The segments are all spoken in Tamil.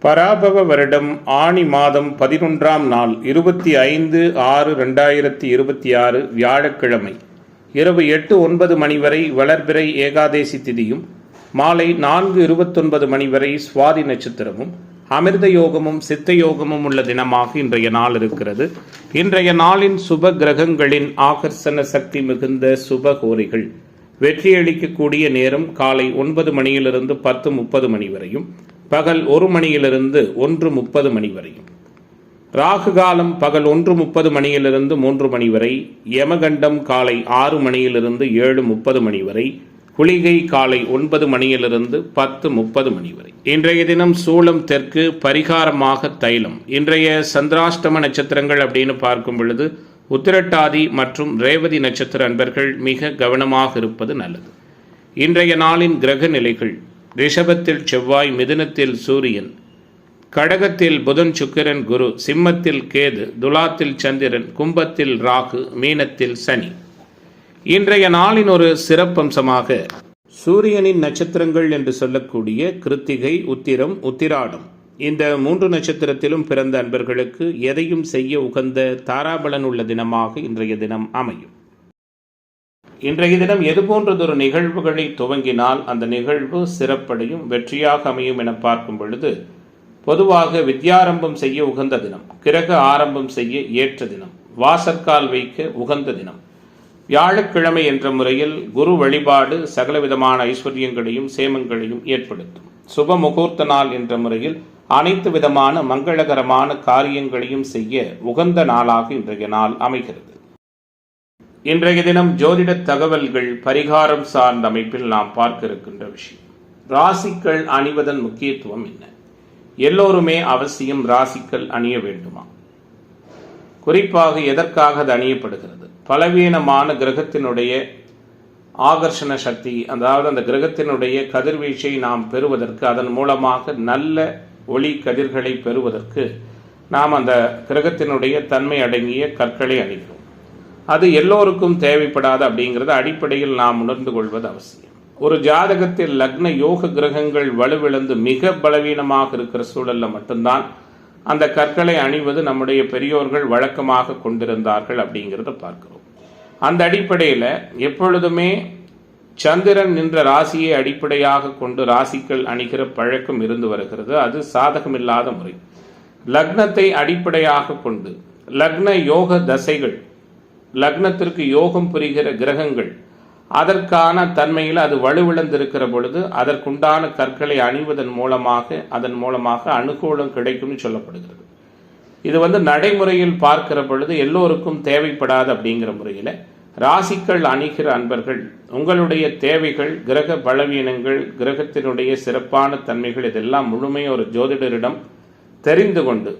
பராபவ வருடம் ஆனி மாதம் 11ஆம் நாள் 25/6/2026 வியாழக்கிழமை இரவு 8:09 மணி வரை வளர்பிறை ஏகாதேசி திதியும் மாலை 4:29 மணி வரை சுவாதி நட்சத்திரமும் அமிர்த யோகமும் சித்த யோகமும் உள்ள தினமாக இன்றைய நாள் இருக்கிறது. இன்றைய நாளின் சுப கிரகங்களின் ஆகர்ஷண சக்தி மிகுந்த சுப கோரைகள் வெற்றியளிக்கக்கூடிய நேரம் காலை 9 மணியிலிருந்து 10:30 மணி வரையும், பகல் 1 மணியிலிருந்து 1:30 மணி வரையும். ராகு காலம் பகல் 1:30 மணியிலிருந்து 3 மணி வரை, யமகண்டம் காலை 6 மணியிலிருந்து 7:30 மணி வரை, குளிகை காலை 9 மணியிலிருந்து 10:30 மணி வரை. இன்றைய தினம் சூளம் தெற்கு, பரிகாரமாக தைலம். இன்றைய சந்திராஷ்டம நட்சத்திரங்கள் அப்படின்னு பார்க்கும் பொழுது உத்திரட்டாதி மற்றும் ரேவதி நட்சத்திர அன்பர்கள் மிக கவனமாக இருப்பது நல்லது. இன்றைய நாளின் கிரக நிலைகள்: ரிஷபத்தில் செவ்வாய், மிதுனத்தில் சூரியன், கடகத்தில் புதன் சுக்கிரன் குரு, சிம்மத்தில் கேது, துலாத்தில் சந்திரன், கும்பத்தில் ராகு, மீனத்தில் சனி. இன்றைய நாளின் ஒரு சிறப்பம்சமாக சூரியனின் நட்சத்திரங்கள் என்று சொல்லக்கூடிய கிருத்திகை, உத்திரம், உத்திராடம் இந்த 3 நட்சத்திரத்திலும் பிறந்த அன்பர்களுக்கு எதையும் செய்ய உகந்த தாராபலன் உள்ள தினமாக இன்றைய தினம் அமையும். இன்றைய தினம் எதுபோன்றதொரு நிகழ்வுகளை துவங்கினால் அந்த நிகழ்வு சிறப்படையும் வெற்றியாக அமையும் என பார்க்கும் பொழுது, பொதுவாக வித்யாரம்பம் செய்ய உகந்த தினம், கிரக ஆரம்பம் செய்ய ஏற்ற தினம், வாசற்கால் வைக்க உகந்த தினம். வியாழக்கிழமை என்ற முறையில் குரு வழிபாடு சகலவிதமான ஐஸ்வர்யங்களையும் சேமங்களையும் ஏற்படுத்தும். சுப முகூர்த்த நாள் என்ற முறையில் அனைத்து விதமான மங்களகரமான காரியங்களையும் செய்ய உகந்த நாளாக இன்றைய நாள் அமைகிறது. இன்றைய தினம் ஜோதிட தகவல்கள் பரிகாரம் சார்ந்த அமைப்பில் நாம் பார்க்க இருக்கின்ற விஷயம், ராசிக்கள் அணிவதன் முக்கியத்துவம் என்ன? எல்லோருமே அவசியம் ராசிக்கள் அணிய வேண்டுமா? குறிப்பாக எதற்காக அது அணியப்படுகிறது? பலவீனமான கிரகத்தினுடைய ஆகர்ஷண சக்தி, அதாவது அந்த கிரகத்தினுடைய கதிர்வீச்சை நாம் பெறுவதற்கு, அதன் மூலமாக நல்ல ஒளி கதிர்களை பெறுவதற்கு நாம் அந்த கிரகத்தினுடைய தன்மை அடங்கிய கற்களை அணிகிறோம். அது எல்லோருக்கும் தேவைப்படாது அப்படிங்கிறது அடிப்படையில் நாம் உணர்ந்து கொள்வது அவசியம். ஒரு ஜாதகத்தில் லக்ன யோக கிரகங்கள் வலுவிழந்து மிக பலவீனமாக இருக்கிற சூழல்ல மட்டும்தான் அந்த கற்களை அணிவது நம்முடைய பெரியோர்கள் வழக்கமாக கொண்டிருந்தார்கள் அப்படிங்கிறத பார்க்கிறோம். அந்த அடிப்படையில் எப்பொழுதுமே சந்திரன் நின்ற ராசியை அடிப்படையாக கொண்டு ராசிக்கள் அணிகிற பழக்கம் இருந்து வருகிறது. அது சாதகமில்லாத முறை. லக்னத்தை அடிப்படையாக கொண்டு லக்ன யோக தசைகள், லக்னத்திற்கு யோகம் புரிகிற கிரகங்கள், அதற்கான தன்மையில் அது வலுவிழந்திருக்கிற பொழுது அதற்குண்டான கற்களை அணிவதன் மூலமாக அதன் மூலமாக அனுகூலம் கிடைக்கும்னு சொல்லப்படுகிறது. இது நடைமுறையில் பார்க்கிற பொழுது எல்லோருக்கும் தேவைப்படாது. அப்படிங்கிற முறையில் ராசிக்கள் அணிகிற அன்பர்கள் உங்களுடைய தேவைகள், கிரக பலவீனங்கள், கிரகத்தினுடைய சிறப்பான தன்மைகள் இதெல்லாம் முழுமையாக ஒரு ஜோதிடரிடம் தெரிந்து கொண்டு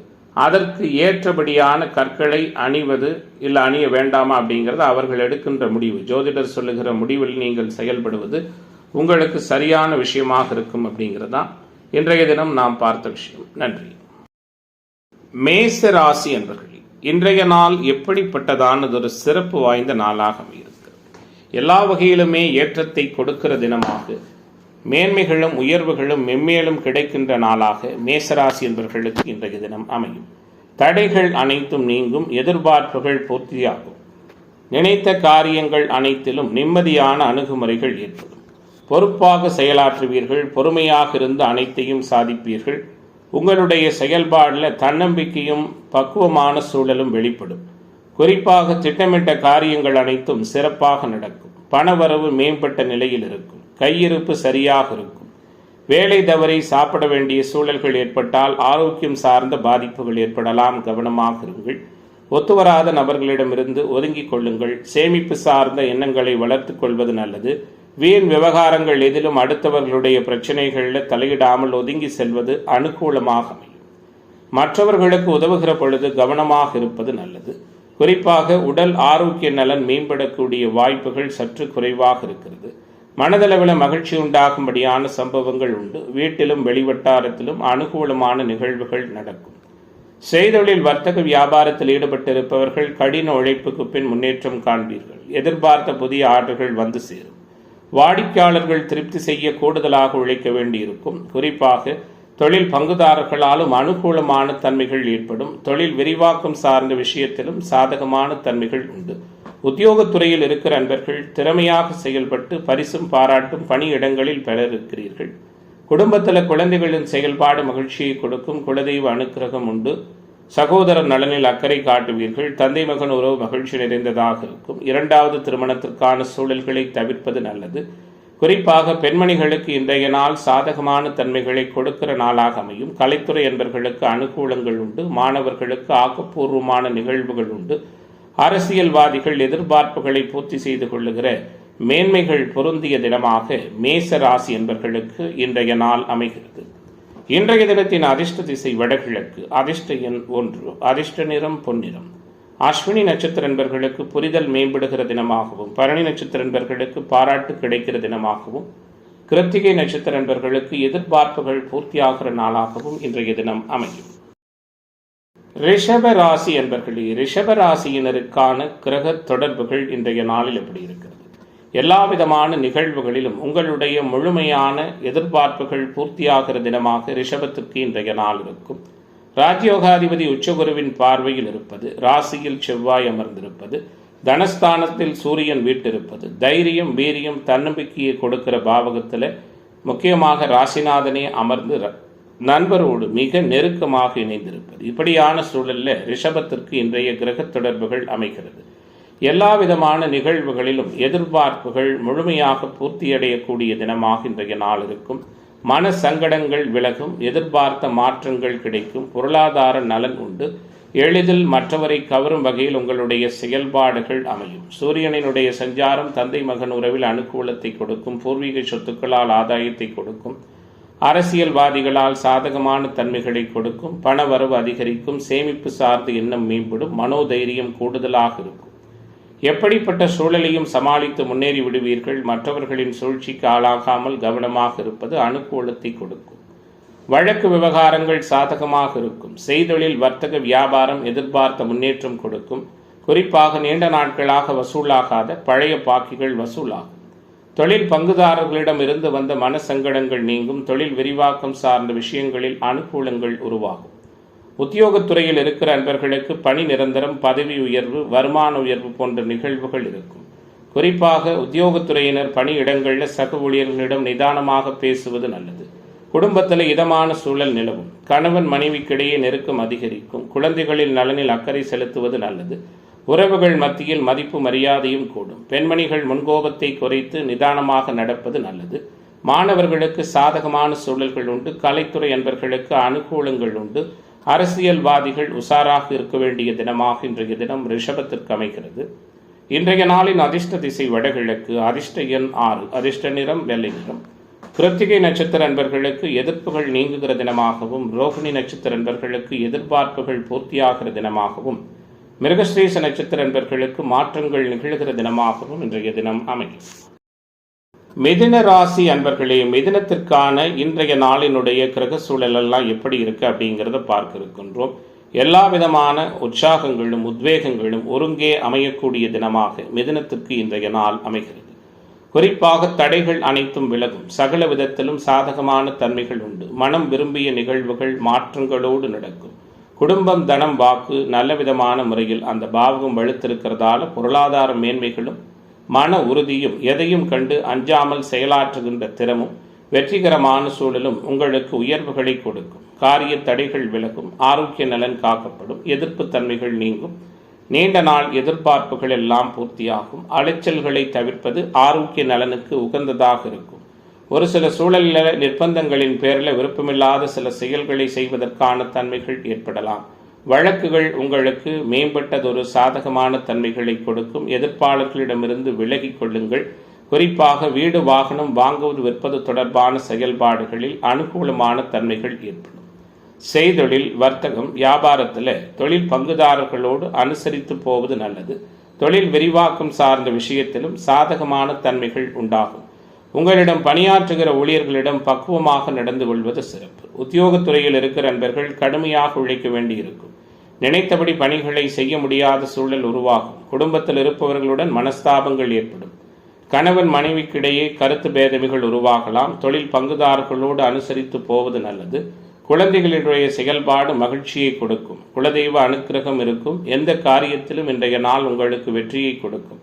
அதற்கு ஏற்றபடியான கற்களை அணிவது இல்லை அணிய வேண்டாமா அப்படிங்கிறது அவர்கள் எடுக்கின்ற முடிவு. ஜோதிடர் சொல்லுகிற முடிவில் நீங்கள் செயல்படுவது உங்களுக்கு சரியான விஷயமாக இருக்கும் அப்படிங்கிறது தான் இன்றைய தினம் நாம் பார்த்த விஷயம். நன்றி. மேச ராசி என்பர்கள் இன்றைய நாள் எப்படிப்பட்டதானது ஒரு சிறப்பு வாய்ந்த நாளாக அமைகிறது. எல்லா வகையிலுமே ஏற்றத்தை கொடுக்கிற தினமாக, மேன்மைகளும் உயர்வுகளும் மென்மேலும் கிடைக்கின்ற நாளாக மேசராசி என்பவர்களுக்கு இன்றைய தினம் அமையும். தடைகள் அனைத்தும் நீங்கும், எதிர்பார்ப்புகள் பூர்த்தியாகும், நினைத்த காரியங்கள் அனைத்திலும் நிம்மதியான அணுகுமுறைகள் ஏற்படும். பொறுப்பாக செயலாற்றுவீர்கள், பொறுமையாக இருந்து அனைத்தையும் சாதிப்பீர்கள். உங்களுடைய செயல்பாடில் தன்னம்பிக்கையும் பக்குவமான சூழலும் வெளிப்படும். குறிப்பாக திட்டமிட்ட காரியங்கள் அனைத்தும் சிறப்பாக நடக்கும். பணவரவு மேம்பட்ட நிலையில் இருக்கும். கையிருப்பு சரியாக இருக்கும். வேலை தவறி சாப்பிட வேண்டிய சூழல்கள் ஏற்பட்டால் ஆரோக்கியம் சார்ந்த பாதிப்புகள் ஏற்படலாம். கவனமாக இருங்கள். ஒத்துவராத நபர்களிடமிருந்து ஒதுங்கிக் கொள்ளுங்கள். சேமிப்பு சார்ந்த எண்ணங்களை வளர்த்து கொள்வது நல்லது. வீண் விவகாரங்கள் எதிலும் அடுத்தவர்களுடைய பிரச்சனைகளில் தலையிடாமல் ஒதுங்கி செல்வது அனுகூலமாக அமையும். மற்றவர்களுக்கு உதவுகிற பொழுது கவனமாக இருப்பது நல்லது. குறிப்பாக உடல் ஆரோக்கிய நலன் மேம்படக்கூடிய வாய்ப்புகள் சற்று குறைவாக இருக்கிறது. மனதளவில் மகிழ்ச்சி உண்டாகும்படியான சம்பவங்கள் உண்டு. வீட்டிலும் வெளிவட்டாரத்திலும் அனுகூலமான நிகழ்வுகள் நடக்கும். செய்தொழில் வர்த்தக வியாபாரத்தில் ஈடுபட்டிருப்பவர்கள் கடின உழைப்புக்கு பின் முன்னேற்றம் காண்பீர்கள். எதிர்பார்த்த புதிய ஆர்டர்கள் வந்து சேரும். வாடிக்கையாளர்கள் திருப்தி செய்ய கூடுதலாக உழைக்க வேண்டியிருக்கும். குறிப்பாக தொழில் பங்குதாரர்களாலும் அனுகூலமான தன்மைகள் ஏற்படும். தொழில் விரிவாக்கம் சார்ந்த விஷயத்திலும் சாதகமான தன்மைகள் உண்டு. உத்தியோகத்துறையில் இருக்கிற அன்பர்கள் திறமையாக செயல்பட்டு பரிசும் பாராட்டும் பணியிடங்களில் பெற இருக்கிறீர்கள். குடும்பத்தில் குழந்தைகளின் செயல்பாடு மகிழ்ச்சியை கொடுக்கும். குலதெய்வ அனுக்கிரகம் உண்டு. சகோதரர் நலனில் அக்கறை காட்டுவீர்கள். தந்தை மகன் உறவு மகிழ்ச்சி நிறைந்ததாக இருக்கும். இரண்டாவது திருமணத்திற்கான சூழல்களை தவிர்ப்பது நல்லது. குறிப்பாக பெண்மணிகளுக்கு இன்றைய நாள் சாதகமான தன்மைகளை கொடுக்கிற நாளாக அமையும். கலைத்துறை என்பர்களுக்கு அனுகூலங்கள் உண்டு. மாணவர்களுக்கு ஆக்கப்பூர்வமான நிகழ்வுகள் உண்டு. அரசியல்வாதிகள் எதிர்பார்ப்புகளை பூர்த்தி செய்து கொள்ளுகிற மேன்மைகள் பொருந்திய தினமாக மேச ராசி என்பர்களுக்கு இன்றைய நாள் அமைகிறது. இன்றைய தினத்தின் அதிர்ஷ்ட திசை வடகிழக்கு. அதிர்ஷ்ட எண் 1. அதிர்ஷ்ட நிறம் பொன்னிறம். அஸ்வினி நட்சத்திர என்பர்களுக்கு புரிதல் மேம்படுகிற தினமாகவும், பரணி நட்சத்திர என்பர்களுக்கு பாராட்டு கிடைக்கிற தினமாகவும், கிருத்திகை நட்சத்திர என்பர்களுக்கு எதிர்பார்ப்புகள் பூர்த்தியாகிற நாளாகவும் இன்றைய தினம் அமையும். ரிஷப ராசி என்பர்களே, ரிஷப ராசியினருக்கான கிரக தொடர்புகள் இன்றைய நாளில் எப்படி இருக்கிறது? எல்லா விதமான நிகழ்வுகளிலும் உங்களுடைய முழுமையான எதிர்பார்ப்புகள் பூர்த்தியாகிற தினமாக ரிஷபத்துக்கு இன்றைய நாள் இருக்கும். ராஜயோகாதிபதி உச்சகுருவின் பார்வையில் இருப்பது, ராசியில் செவ்வாய் அமர்ந்திருப்பது, தனஸ்தானத்தில் சூரியன் வீட்டிருப்பது, தைரியம் வீரியம் தன்னம்பிக்கையை கொடுக்கிற பாவகத்தில் முக்கியமாக ராசிநாதனே அமர்ந்து நண்பரோடு மிக நெருக்கமாக இணைந்திருப்பது, இப்படியான சூழலில் ரிஷபத்திற்கு இன்றைய கிரக தொடர்புகள் அமைகிறது. எல்லா விதமான நிகழ்வுகளிலும் எதிர்பார்ப்புகள் முழுமையாக பூர்த்தியடையக்கூடிய தினமாக இன்றைய நாள் இருக்கும். மன சங்கடங்கள் விலகும். எதிர்பார்த்த மாற்றங்கள் கிடைக்கும். பொருளாதார நலன் உண்டு. எளிதில் மற்றவரை கவரும் வகையில் உங்களுடைய செயல்பாடுகள் அமையும். சூரியனினுடைய சஞ்சாரம் தந்தை மகன் உறவில் அனுகூலத்தை கொடுக்கும். பூர்வீக சொத்துக்களால் ஆதாயத்தை கொடுக்கும். அரசியல்வாதிகளால் சாதகமான தன்மைகளை கொடுக்கும். பண வரவு அதிகரிக்கும். சேமிப்பு சார்ந்த எண்ணம் மேம்படும். மனோதைரியம் கூடுதலாக இருக்கும். எப்படிப்பட்ட சூழலையும் சமாளித்து முன்னேறி விடுவீர்கள். மற்றவர்களின் சூழ்ச்சிக்கு ஆளாகாமல் கவனமாக இருப்பது அனுகூலத்தை கொடுக்கும். வழக்கு விவகாரங்கள் சாதகமாக இருக்கும். செய்தொழில் வர்த்தக வியாபாரம் எதிர்பார்த்த முன்னேற்றம் கொடுக்கும். குறிப்பாக நீண்ட நாட்களாக வசூலாகாத பழைய பாக்கிகள் வசூலாகும். தொழில் பங்குதாரர்களிடம் இருந்து வந்த மன சங்கடங்கள் நீங்கும். தொழில் விரிவாக்கம் சார்ந்த விஷயங்களில் அனுகூலங்கள் உருவாகும். உத்தியோகத்துறையில் இருக்கிற அன்பர்களுக்கு பணி நிரந்தரம், பதவி உயர்வு, வருமான உயர்வு போன்ற நிகழ்வுகள் இருக்கும். குறிப்பாக உத்தியோகத்துறையினர் பணியிடங்களில் சக ஊழியர்களிடம் நிதானமாக பேசுவது நல்லது. குடும்பத்தில் இதமான சூழல் நிலவும். கணவன் மனைவிக்கிடையே நெருக்கம் அதிகரிக்கும். குழந்தைகளின் நலனில் அக்கறை செலுத்துவது நல்லது. உறவுகள் மத்தியில் மதிப்பு மரியாதையும் கூடும். பெண்மணிகள் முன்கோபத்தை குறைத்து நிதானமாக நடப்பது நல்லது. மாணவர்களுக்கு சாதகமான சூழல்கள் உண்டு. கலைத்துறை அன்பர்களுக்கு அனுகூலங்கள் உண்டு. அரசியல்வாதிகள் உஷாராக இருக்க வேண்டிய தினமாக இன்றைய தினம் ரிஷபத்திற்கு அமைகிறது. இன்றைய நாளின் அதிர்ஷ்ட திசை வடகிழக்கு. அதிர்ஷ்ட எண் 6. அதிர்ஷ்ட நிறம் வெள்ளை நிறம். கிருத்திகை நட்சத்திர அன்பர்களுக்கு எதிர்ப்புகள் நீங்குகிற தினமாகவும், ரோகிணி நட்சத்திர அன்பர்களுக்கு எதிர்பார்ப்புகள் பூர்த்தியாகிற தினமாகவும், மிருகஸ்ரீச நட்சத்திர அன்பர்களுக்கு மாற்றங்கள் நிகழ்கிற தினமாகவும் இன்றைய தினம் அமையும். மிதுன ராசி அன்பர்களே, மிதுனத்திற்கான இன்றைய நாளினுடைய கிரக சூழலெல்லாம் எப்படி இருக்கு அப்படிங்கிறத பார்க்க இருக்கின்றோம். எல்லா விதமான உற்சாகங்களும் உத்வேகங்களும் ஒருங்கே அமையக்கூடிய தினமாக மிதுனத்திற்கு இன்றைய நாள் அமைகிறது. குறிப்பாக தடைகள் அனைத்தும் விலகும். சகல விதத்திலும் சாதகமான தன்மைகள் உண்டு. மனம் விரும்பிய நிகழ்வுகள் மாற்றங்களோடு நடக்கும். குடும்பம், தனம், வாக்கு நல்ல விதமான முறையில் அந்த பாவகம் வலுத்திருக்கிறதால பொருளாதார மேன்மைகளும் மன உறுதியும் எதையும் கண்டு அஞ்சாமல் செயலாற்றுகின்ற திறமும் வெற்றிகரமான சூழலும் உங்களுக்கு உயர்வுகளை கொடுக்கும். காரிய தடைகள் விலகும். ஆரோக்கிய நலன் காக்கப்படும். எதிர்ப்பு தன்மைகள் நீங்கும். நீண்ட நாள் எதிர்பார்ப்புகள் எல்லாம் பூர்த்தியாகும். அலைச்சல்களை தவிர்ப்பது ஆரோக்கிய நலனுக்கு உகந்ததாக இருக்கும். ஒரு சில சூழலில் நிர்பந்தங்களின் பேரில் விருப்பமில்லாத சில செயல்களை செய்வதற்கான தன்மைகள் ஏற்படலாம். வழக்குகள் உங்களுக்கு மேம்பட்டதொரு சாதகமான தன்மைகளை கொடுக்கும். எதிர்ப்பாளர்களிடமிருந்து விலகிக் கொள்ளுங்கள். குறிப்பாக வீடு வாகனம் வாங்குவது விற்பது தொடர்பான செயல்பாடுகளில் அனுகூலமான தன்மைகள் ஏற்படும். செய்தொழில் வர்த்தகம் வியாபாரத்தில் தொழில் பங்குதாரர்களோடு அனுசரித்து போவது நல்லது. தொழில் விரிவாக்கம் சார்ந்த விஷயத்திலும் சாதகமான தன்மைகள் உண்டாகும். உங்களிடம் பணியாற்றுகிற ஊழியர்களிடம் பக்குவமாக நடந்து கொள்வது சிறப்பு. உத்தியோகத்துறையில் இருக்கிற நண்பர்கள் கடுமையாக உழைக்க வேண்டியிருக்கும். நினைத்தபடி பணிகளை செய்ய முடியாத சூழல் உருவாகும். குடும்பத்தில் இருப்பவர்களுடன் மனஸ்தாபங்கள் ஏற்படும். கணவன் மனைவிக்கிடையே கருத்து பேதமைகள் உருவாகலாம். தொழில் பங்குதாரர்களோடு அனுசரித்து போவது நல்லது. குழந்தைகளுடைய செயல்பாடு மகிழ்ச்சியை கொடுக்கும். குலதெய்வ அனுக்கிரகம் இருக்கும். எந்த காரியத்திலும் இன்றைய நாள் உங்களுக்கு வெற்றியை கொடுக்கும்.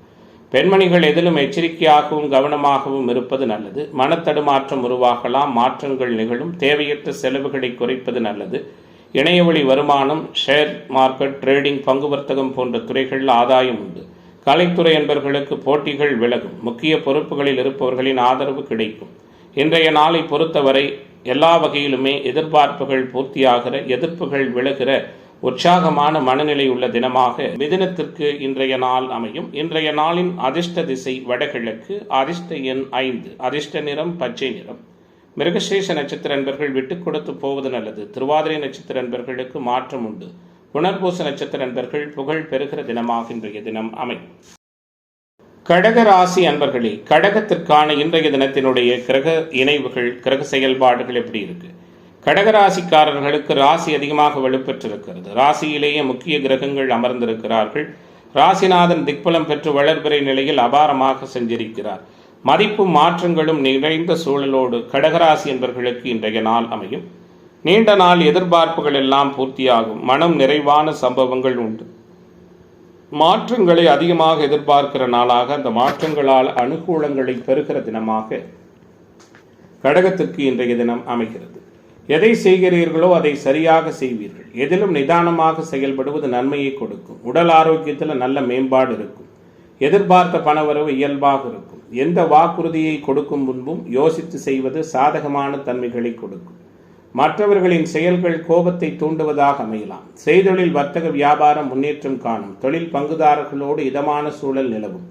பெண்மணிகள் எதிலும் எச்சரிக்கையாகவும் கவனமாகவும் இருப்பது நல்லது. மனத்தடுமாற்றம் உருவாகலாம். மாற்றங்கள் நிகழும். தேவையற்ற செலவுகளை குறைப்பது நல்லது. இணையவழி வருமானம், ஷேர் மார்க்கெட், ட்ரேடிங், பங்கு வர்த்தகம் போன்ற துறைகளில் ஆதாயம் உண்டு. கலைத்துறை என்பவர்களுக்கு போட்டிகள் விலகும். முக்கிய பொறுப்புகளில் இருப்பவர்களின் ஆதரவு கிடைக்கும். இன்றைய நாளை பொறுத்தவரை எல்லா வகையிலுமே எதிர்பார்ப்புகள் பூர்த்தியாகிற, எதிர்ப்புகள் விலகிற உற்சாகமான மனநிலை உள்ள தினமாக மிதுனத்திற்கு இன்றைய நாள் அமையும். இன்றைய நாளின் அதிர்ஷ்ட திசை வடகிழக்கு. அதிர்ஷ்ட எண் 5. அதிர்ஷ்ட நிறம் பச்சை நிறம். மிருகசீரிஷ நட்சத்திர அன்பர்கள் விட்டுக் கொடுத்து போவது நல்லது. திருவாதிரை நட்சத்திர அன்பர்களுக்கு மாற்றம் உண்டு. புனர்பூச நட்சத்திர அன்பர்கள் புகழ் பெறுகிற தினமாக இன்றைய தினம் அமையும். கடக ராசி அன்பர்களே, கடகத்திற்கான இன்றைய தினத்தினுடைய கிரக இணைவுகள், கிரக செயல்பாடுகள் எப்படி இருக்கு? கடகராசிக்காரர்களுக்கு ராசி அதிகமாக வலுப்பெற்றிருக்கிறது. ராசியிலேயே முக்கிய கிரகங்கள் அமர்ந்திருக்கிறார்கள். ராசிநாதன் திக்பலம் பெற்று வளர்பிறை நிலையில் அபாரமாக சஞ்சரிக்கிறார். மதிப்பும் மாற்றங்களும் நிறைந்த சூழலோடு கடகராசி என்பவர்களுக்கு இன்றைய நாள் அமையும். நீண்ட நாள் எதிர்பார்ப்புகள் எல்லாம் பூர்த்தியாகும். மனம் நிறைவான சம்பவங்கள் உண்டு. மாற்றங்களை அதிகமாக எதிர்பார்க்கிற நாளாக, அந்த மாற்றங்களால் அனுகூலங்களை பெறுகிற தினமாக கடகத்திற்கு இன்றைய தினம் அமைகிறது. எதை செய்கிறீர்களோ அதை சரியாக செய்வீர்கள். எதிலும் நிதானமாக செயல்படுவது நன்மையை கொடுக்கும். உடல் ஆரோக்கியத்தில் நல்ல மேம்பாடு இருக்கும். எதிர்பார்த்த பணவரவு இயல்பாக இருக்கும். எந்த வாக்குறுதியை கொடுக்கும் முன்பும் யோசித்து செய்வது சாதகமான தன்மைகளை கொடுக்கும். மற்றவர்களின் செயல்கள் கோபத்தை தூண்டுவதாக அமையலாம். செய்தொழில், வர்த்தக, வியாபாரம் முன்னேற்றம் காணும். தொழில் பங்குதாரர்களோடு இதமான சூழல் நிலவும்.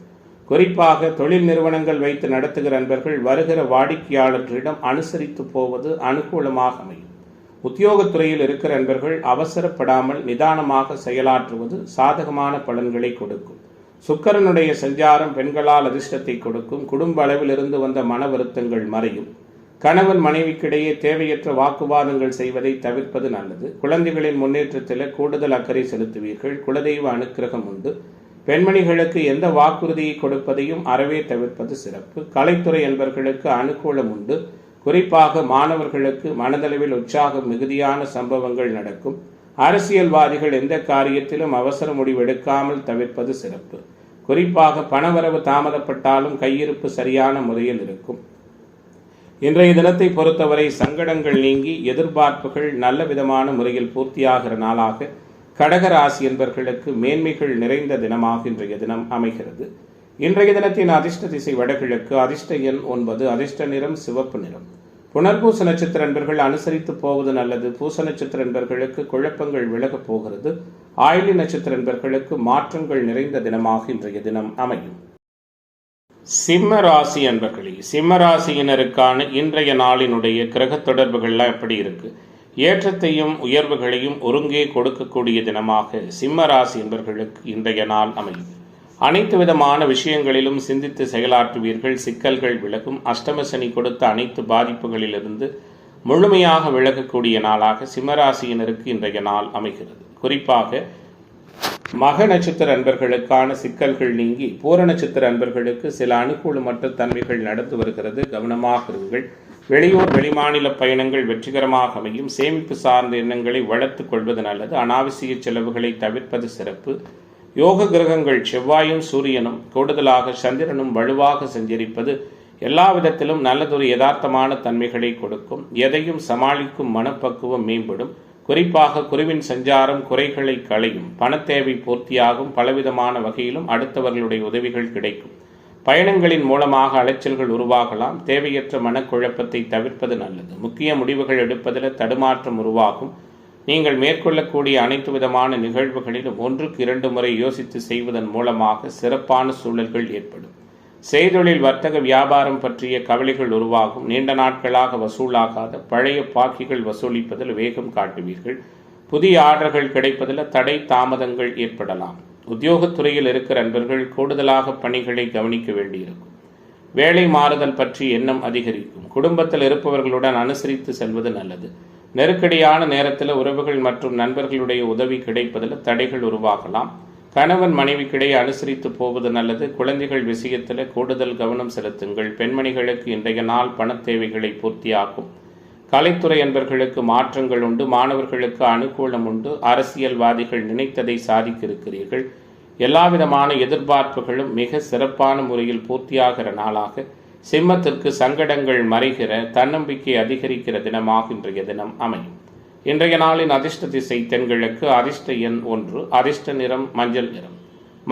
குறிப்பாக தொழில் நிறுவனங்கள் வைத்து நடத்துகிற அன்பர்கள் வருகிற வாடிக்கையாளர்களிடம் அனுசரித்து போவது அனுகூலமாக அமையும். உத்தியோகத்துறையில் இருக்கிற அன்பர்கள் அவசரப்படாமல் நிதானமாக செயலாற்றுவது சாதகமான பலன்களை கொடுக்கும். சுக்கிரனுடைய சஞ்சாரம் பெண்களால் அதிர்ஷ்டத்தை கொடுக்கும். குடும்ப அளவில் இருந்து வந்த மன வருத்தங்கள் மறையும். கணவன் மனைவிக்கிடையே தேவையற்ற வாக்குவாதங்கள் செய்வதை தவிர்ப்பது நல்லது. குழந்தைகளின் முன்னேற்றத்தில் கூடுதல் அக்கறை செலுத்துவீர்கள். குலதெய்வ அனுக்கிரகம் உண்டு. பெண்மணிகளுக்கு எந்த வாக்குறுதியை கொடுப்பதையும் அறவே தவிர்ப்பது சிறப்பு. கலைத்துறை என்பவர்களுக்கு அனுகூலம் உண்டு. குறிப்பாக மாணவர்களுக்கு மனதளவில் உற்சாகம் மிகுதியான சம்பவங்கள் நடக்கும். அரசியல்வாதிகள் எந்த காரியத்திலும் அவசர முடிவெடுக்காமல் தவிர்ப்பது சிறப்பு. குறிப்பாக பணவரவு தாமதப்பட்டாலும் கையிருப்பு சரியான முறையில் இருக்கும். இன்றைய தினத்தை பொறுத்தவரை சங்கடங்கள் நீங்கி எதிர்பார்ப்புகள் நல்ல விதமான முறையில் பூர்த்தியாகிற நாளாக கடகராசி என்பவர்களுக்கு மேன்மைகள் நிறைந்த தினமாக இன்றைய தினம் அமைகிறது. இன்றைய தினத்தின் அதிர்ஷ்ட திசை வடகிழக்கு. அதிர்ஷ்ட எண் 9. அதிர்ஷ்ட நிறம் சிவப்பு நிறம். புனர்பூச நட்சத்திர அன்பர்கள் அனுசரித்து போவது நல்லது. பூச நட்சத்திர அன்பர்களுக்கு குழப்பங்கள் விலகப் போகிறது. ஆயிலி நட்சத்திர அன்பர்களுக்கு மாற்றங்கள் நிறைந்த தினமாக இன்றைய தினம் அமையும். சிம்ம ராசி அன்பர்களே, சிம்ம ராசியினருக்கான இன்றைய நாளினுடைய கிரக தொடர்புகள்லாம் எப்படி இருக்கு? ஏற்றத்தையும் உயர்வுகளையும் ஒருங்கே கொடுக்கக்கூடிய தினமாக சிம்ம ராசி என்பவர்களுக்கு இன்றைய நாள் அமையும். அனைத்து விதமான விஷயங்களிலும் சிந்தித்து செயலாற்றுவீர்கள். சிக்கல்கள் விலகும். அஷ்டம சனி கொடுத்த அனைத்து பாதிப்புகளிலிருந்து முழுமையாக விலகக்கூடிய நாளாக சிம்மராசியினருக்கு இன்றைய நாள் அமைகிறது. குறிப்பாக மக நட்சத்திர அன்பர்களுக்கான சிக்கல்கள் நீங்கி பூர நட்சத்திர அன்பர்களுக்கு சில அனுகூலமற்ற தன்மைகள் நடந்து வருகிறது. கவனமாக இருங்கள். வெளியூர் வெளிமாநில பயணங்கள் வெற்றிகரமாக அமையும். சேமிப்பு சார்ந்த எண்ணங்களை வளர்த்துக் கொள்வது நல்லது. அனாவசிய செலவுகளை தவிர்ப்பது சிறப்பு. யோக கிரகங்கள் செவ்வாயும் சூரியனும் கூடுதலாக சந்திரனும் வலுவாக சஞ்சரிப்பது எல்லா விதத்திலும் நல்லதொரு யதார்த்தமான தன்மைகளை கொடுக்கும். எதையும் சமாளிக்கும் மனப்பக்குவம் மேம்படும். குறிப்பாக குருவின் சஞ்சாரம் குறைகளை களையும். பணத்தேவை பூர்த்தியாகும். பலவிதமான வகையிலும் அடுத்தவர்களுடைய உதவிகள் கிடைக்கும். பயணங்களின் மூலமாக அலைச்சல்கள் உருவாகலாம். தேவையற்ற மனக்குழப்பத்தை தவிர்ப்பது நல்லது. முக்கிய முடிவுகள் எடுப்பதில் தடுமாற்றம் உருவாகும். நீங்கள் மேற்கொள்ளக்கூடிய அனைத்து விதமான நிகழ்வுகளிலும் 1க்கு 2 முறை யோசித்து செய்வதன் மூலமாக சிறப்பான சூழல்கள் ஏற்படும். செய்தொழில், வர்த்தக, வியாபாரம் பற்றிய கவலைகள் உருவாகும். நீண்ட நாட்களாக வசூலாகாத பழைய பாக்கிகள் வசூலிப்பதில் வேகம் காட்டுவீர்கள். புதிய ஆர்டர்கள் கிடைப்பதில் தடை தாமதங்கள் ஏற்படலாம். உத்தியோகத்துறையில் இருக்கிற அன்பர்கள் கூடுதலாக பணிகளை கவனிக்க வேண்டியிருக்கும். வேலை மாறுதல் பற்றி எண்ணம் அதிகரிக்கும். குடும்பத்தில் இருப்பவர்களுடன் அனுசரித்து செல்வது நல்லது. நெருக்கடியான நேரத்தில் உறவுகள் மற்றும் நண்பர்களுடைய உதவி கிடைப்பதில் தடைகள் உருவாகலாம். கணவன் மனைவிக்கிடையே அனுசரித்து போவது நல்லது. குழந்தைகள் விஷயத்தில் கூடுதல் கவனம் செலுத்துங்கள். பெண்மணிகளுக்கு இன்றைய நாள் பண தேவைகளை பூர்த்தியாக்கும். கலைத்துறை என்பர்களுக்கு மாற்றங்கள் உண்டு, மாணவர்களுக்கு அனுகூலம் உண்டு, அரசியல்வாதிகள் நினைத்ததை சாதிக்க இருக்கிறீர்கள். எல்லாவிதமான எதிர்பார்ப்புகளும் மிக சிறப்பான முறையில் பூர்த்தியாகிற நாளாக, சிம்மத்திற்கு சங்கடங்கள் மறைகிற, தன்னம்பிக்கை அதிகரிக்கிற தினமாக இன்றைய தினம் அமையும். இன்றைய நாளின் அதிர்ஷ்ட திசை தென்கிழக்கு, அதிர்ஷ்ட எண் 1, அதிர்ஷ்ட நிறம் மஞ்சள் நிறம்.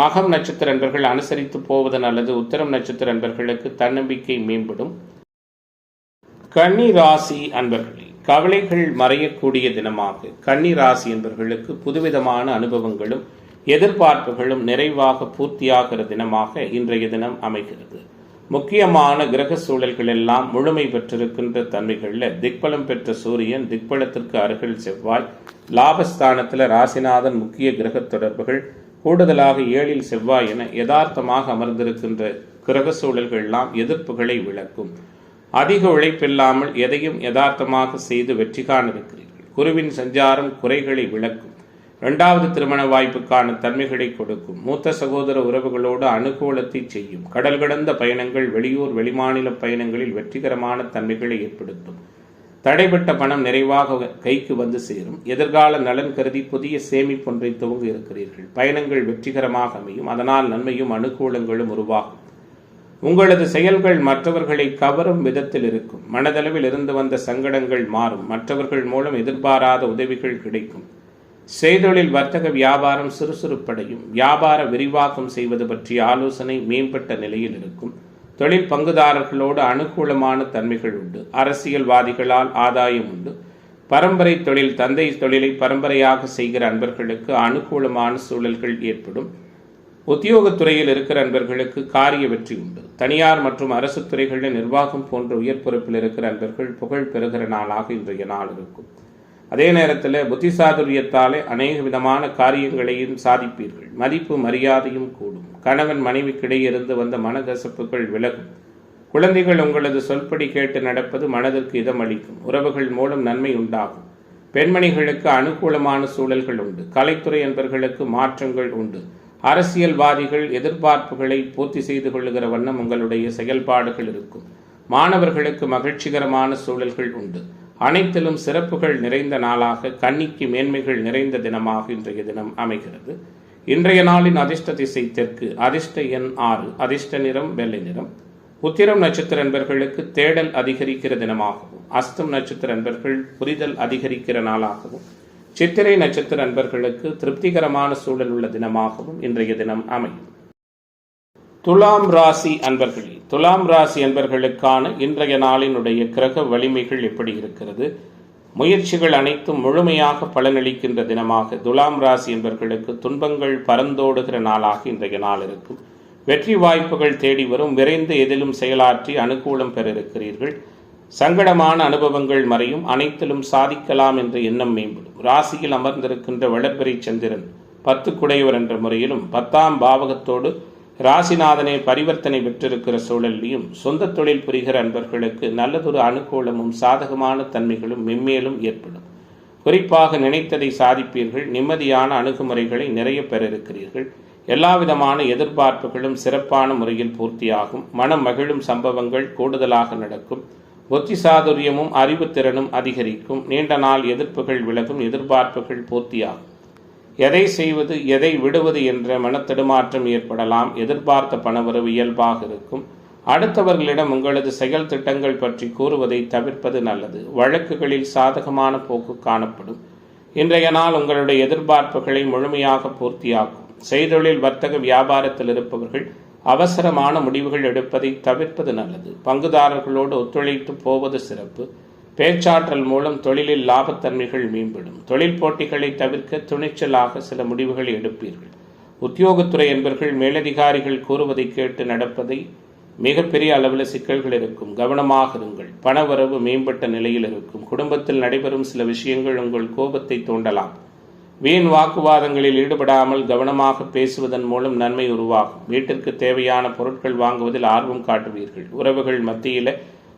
மகம் நட்சத்திர அன்பர்கள் அனுசரித்து போவது நல்லது. உத்திரம் நட்சத்திர அன்பர்களுக்கு தன்னம்பிக்கை மேம்படும். கன்னி ராசி அன்பர்களே, கவலைகள் மறையக்கூடிய தினமாக கன்னி ராசி அன்பர்களுக்கு புதுவிதமான அனுபவங்களும் எதிர்பார்ப்புகளும் நிறைவாக பூர்த்தியாகிற தினமாக இன்றைய தினம் அமைகிறது. முக்கியமான கிரக சூழல்கள் எல்லாம் முழுமை பெற்றிருக்கின்ற தன்மைகளில் திக்பலம் பெற்ற சூரியன், திக்பலத்திற்கு அருகில் செவ்வாய், லாபஸ்தானத்தில் ராசிநாதன், முக்கிய கிரக தொடர்புகள், கூடுதலாக 7ல் செவ்வாய் என யதார்த்தமாக அமர்ந்திருக்கின்ற கிரக சூழல்கள் எல்லாம் எதிர்ப்புகளை விளக்கும். அதிக உழைப்பில்லாமல் எதையும் யதார்த்தமாக செய்து வெற்றி காண இருக்கிறீர்கள். குருவின் சஞ்சாரம் குறைகளை விளக்கும். 2வது திருமண வாய்ப்புக்கான தன்மைகளை கொடுக்கும். மூத்த சகோதர உறவுகளோடு அனுகூலத்தை செய்யும். கடல் கடந்த பயணங்கள், வெளியூர் வெளிமாநில பயணங்களில் வெற்றிகரமான தன்மைகளை ஏற்படுத்தும். தடைபட்ட பணம் நிறைவாக கைக்கு வந்து சேரும். எதிர்கால நலன் கருதி புதிய சேமிப்பொன்றை துவங்க இருக்கிறீர்கள். பயணங்கள் வெற்றிகரமாக அமையும். அதனால் நன்மையும் அனுகூலங்களும் உருவாகும். உங்களது செயல்கள் மற்றவர்களை கவரும் விதத்தில் இருக்கும். மனதளவில் இருந்து வந்த சங்கடங்கள் மாறும். மற்றவர்கள் மூலம் எதிர்பாராத உதவிகள் கிடைக்கும். செய்தொழில், வர்த்தக, வியாபாரம் சுறுசுறுப்படையும். வியாபார விரிவாக்கம் செய்வது பற்றிய ஆலோசனை மேம்பட்ட நிலையில் இருக்கும். தொழில் பங்குதாரர்களோடு அனுகூலமான தன்மைகள் உண்டு. அரசியல்வாதிகளால் ஆதாயம் உண்டு. பரம்பரை தொழில், தந்தை தொழிலை பரம்பரையாக செய்கிற அன்பர்களுக்கு அனுகூலமான சூழல்கள் ஏற்படும். உத்தியோகத்துறையில் இருக்கிற அன்பர்களுக்கு காரிய வெற்றி உண்டு. தனியார் மற்றும் அரசு துறைகளின் நிர்வாகம் போன்ற உயர் பொறுப்பில் இருக்கிற அன்பர்கள் புகழ் பெறுகிற நாளாக இன்றைய நாள் இருக்கும். அதே நேரத்தில் புத்திசாதுரியத்தாலே அநேக விதமான காரியங்களையும் சாதிப்பீர்கள். மதிப்பு மரியாதையும் கூடும். கணவன் மனைவிக்கிடையே இருந்து வந்த மனக்கசப்புகள் விலகும். குழந்தைகள் உங்களது சொல்படி கேட்டு நடப்பது மனதிற்கு இதமளிக்கும். உறவுகள் மூலம் நன்மை உண்டாகும். பெண்மணிகளுக்கு அனுகூலமான சூழல்கள் உண்டு. கலைத்துறை என்பர்களுக்கு மாற்றங்கள் உண்டு. அரசியல்வாதிகள் எதிர்பார்ப்புகளை பூர்த்தி செய்து கொள்ளுகிற வண்ணம் உங்களுடைய செயல்பாடுகள் இருக்கும். மாணவர்களுக்கு மகிழ்ச்சிகரமான சூழல்கள் உண்டு. அனைத்திலும் சிறப்புகள் நிறைந்த நாளாக, கன்னிக்கு மேன்மைகள் நிறைந்த தினமாக இன்றைய தினம் அமைகிறது. இன்றைய நாளின் அதிர்ஷ்ட திசை தெற்கு, அதிர்ஷ்ட எண் 6, அதிர்ஷ்ட நிறம் வெள்ளை நிறம். உத்திரம் நட்சத்திர அன்பர்களுக்கு தேடல் அதிகரிக்கிற தினமாகவும், அஸ்தம் நட்சத்திர அன்பர்கள் புரிதல் அதிகரிக்கிற நாளாகவும், சித்திரை நட்சத்திர அன்பர்களுக்கு திருப்திகரமான சூழல் உள்ள தினமாகவும் இன்றைய தினம் அமையும். துலாம் ராசி அன்பர்களே, துலாம் ராசி அன்பர்களுக்கான இன்றைய நாளினுடைய கிரக வலிமைகள் எப்படி இருக்கிறது? முயற்சிகள் அனைத்தும் முழுமையாக பலனளிக்கின்ற தினமாக துலாம் ராசி அன்பர்களுக்கு துன்பங்கள் பறந்தோடுகிற நாளாக இன்றைய நாள் இருக்கும். வெற்றி வாய்ப்புகள் தேடி வரும். விரைந்து எதிலும் செயலாற்றி அனுகூலம் பெற இருக்கிறீர்கள். சங்கடமான அனுபவங்கள் மறையும். அனைத்திலும் சாதிக்கலாம் என்ற எண்ணம் மேம்படும். ராசியில் அமர்ந்திருக்கின்ற வளர்பிறை சந்திரன் 10 குடையவர் என்ற முறையிலும் 10ஆம் பாவகத்தோடு ராசிநாதனை பரிவர்த்தனை பெற்றிருக்கிற சூழலிலும் சொந்த தொழில் புரிகிற அன்பர்களுக்கு நல்லதொரு அனுகூலமும் சாதகமான தன்மைகளும் மென்மேலும் ஏற்படும். குறிப்பாக நினைத்ததை சாதிப்பீர்கள். நிம்மதியான அணுகுமுறைகளை நிறைய பெற இருக்கிறீர்கள். எல்லாவிதமான எதிர்பார்ப்புகளும் சிறப்பான முறையில் பூர்த்தியாகும். மனம் மகிழும் சம்பவங்கள் கூடுதலாக நடக்கும். புத்தி சாதுரியமும் அறிவுத்திறனும் அதிகரிக்கும். நீண்ட நாள் எதிர்ப்புகள் விலகும். எதிர்பார்ப்புகள் பூர்த்தியாகும். எதை செய்வது எதை விடுவது என்ற மனத்தடுமாற்றம் ஏற்படலாம். எதிர்பார்த்த பணவரவு இயல்பாக இருக்கும். அடுத்தவர்களிடம் உங்களது செயல் திட்டங்கள் பற்றி கூறுவதை தவிர்ப்பது நல்லது. வழக்குகளில் சாதகமான போக்கு காணப்படும். இன்றைய நாள் உங்களுடைய எதிர்பார்ப்புகளை முழுமையாக பூர்த்தியாக்கும். செய்தொழில், வர்த்தக, வியாபாரத்தில் இருப்பவர்கள் அவசரமான முடிவுகள் எடுப்பதை தவிர்ப்பது நல்லது. பங்குதாரர்களோடு ஒத்துழைத்து போவது சிறப்பு. பேச்சாற்றல் மூலம் தொழிலில் லாபத்தன்மைகள் மேம்படும். தொழில் போட்டிகளை தவிர்க்க துணிச்சலாக சில முடிவுகளை எடுப்பீர்கள். உத்தியோகத்துறை என்பர்கள் மேலதிகாரிகள் கூறுவதை கேட்டு நடப்பதை மிகப்பெரிய அளவில் சிக்கல்கள் இருக்கும். கவனமாக இருங்கள். பணவரவு மேம்பட்ட நிலையில் இருக்கும். குடும்பத்தில் நடைபெறும் சில விஷயங்கள் உங்கள் கோபத்தை தூண்டலாம். வீண் வாக்குவாதங்களில் ஈடுபடாமல் கவனமாக பேசுவதன் மூலம் நன்மை உருவாகும். வீட்டிற்கு தேவையான பொருட்கள் வாங்குவதில் ஆர்வம் காட்டுவீர்கள். உறவுகள் மத்தியில்